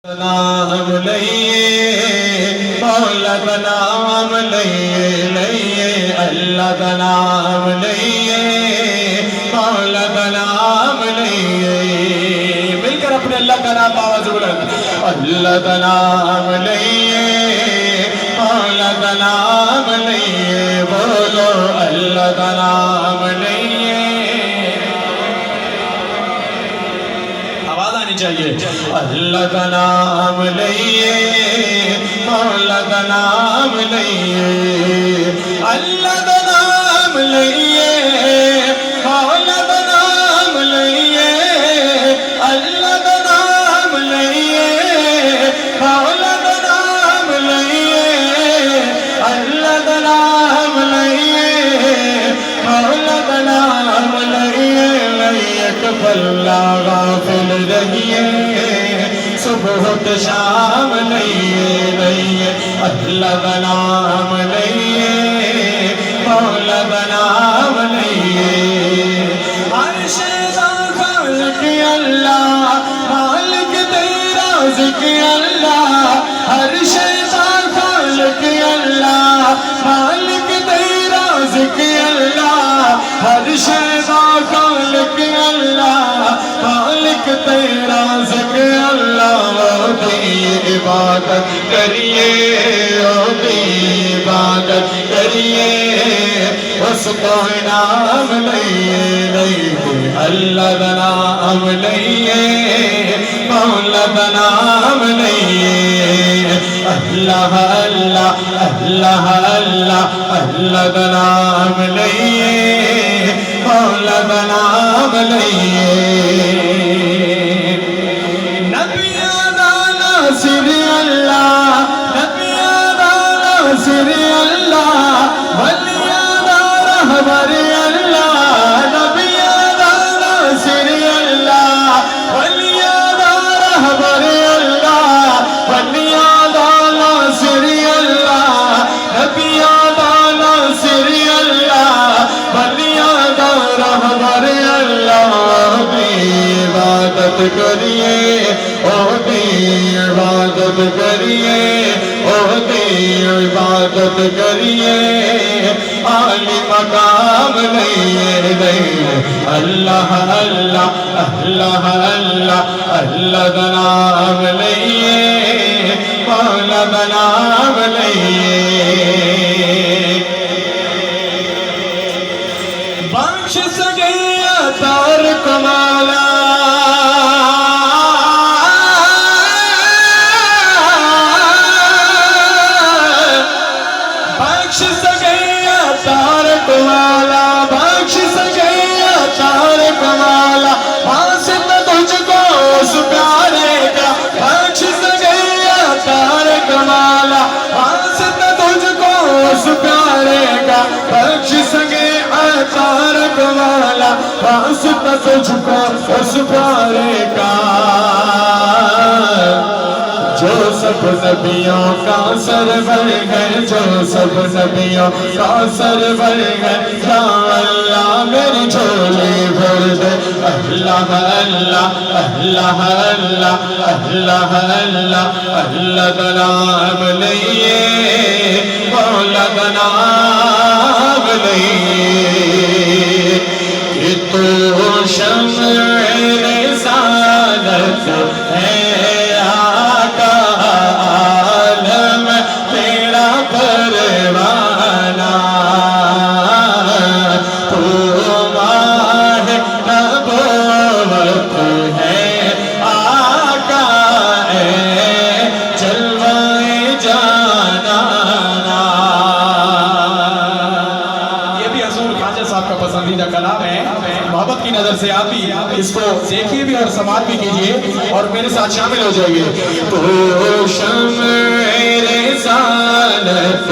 نام لئیے مولا کا نام لئیے اللہ کا نام لئیے مولا کا نام لئیے مل کر اپنے اللہ کا نام آواز بلند اللہ کا نام لئیے مولا کا نام لئیے بولو اللہ کا نام لئیے چاہیے اللہ کا نام لئیے مولا کا نام لئیے اللہ کا نام لئیے مولا کا نام لئیے اللہ کا نام لئیے مولا کا نام لئیے اللہ کا نام لئیے مولا کا نام لئیے اللہ غافل رہیے صبح و شام لئیے اللہ کا نام لئیے مولا کا نام لئیے عرش کا خالق اللہ مالک تیرا ذکر اللہ عرش کا خالق اللہ مالک تیرا ذکر اللہ عرش کا خالق اللہ مالک تیرا ذکر اللہ ہوتی عبادت کریے ہوتی عبادت کریے اس کو نام لئیے اللہ کا نام لئیے مولا کا نام لئیے اللہ اللہ اللہ اللہ اللہ کا نام لئیے مولا کا نام لئیے نبی آدھانا سری اللہ نبی آدھانا سری اللہ ولی آدھانا ہماری اللہ نبی آدھانا سری اللہ ولی آدھانا ہماری اللہ ولی آدھانا سری اللہ نبی آدھانا سری اللہ ولی آدھانا ہماری اللہ عبادت کریے ہوتی عبادت کریے ہوتی عبادت کریے عالی مقام لئیے اللہ اللہ اللہ اللہ اللہ کا نام لئیے مولا کا نام لئیے بخش سگیا تار کمالا بخش سگیا تار کمالا بخش سگیا تار کمالا واسطہ تجھ کو اس پیارے کا بخش سگیا تار کمالا واسطہ تجھ کو اس پیارے کا بخش سگیا تار کمالا واسطہ تجھ کو اس پیارے کا جو سب نبیوں کا سرور ہے جو سب نبیوں کا سرور ہے یا اللہ میری جھولی بھر دے اللہ اللہ اللہ اللہ اللہ اللہ اللہ کا نام لئیے مولا کا نام لئیے کہ تو شمع رسالت ہے پسندیدہ کلام ہے محبت کی نظر سے آپ بھی اس کو دیکھیے بھی اور سماعت بھی کیجئے اور میرے ساتھ شامل ہو جائیے تو شمع رسالت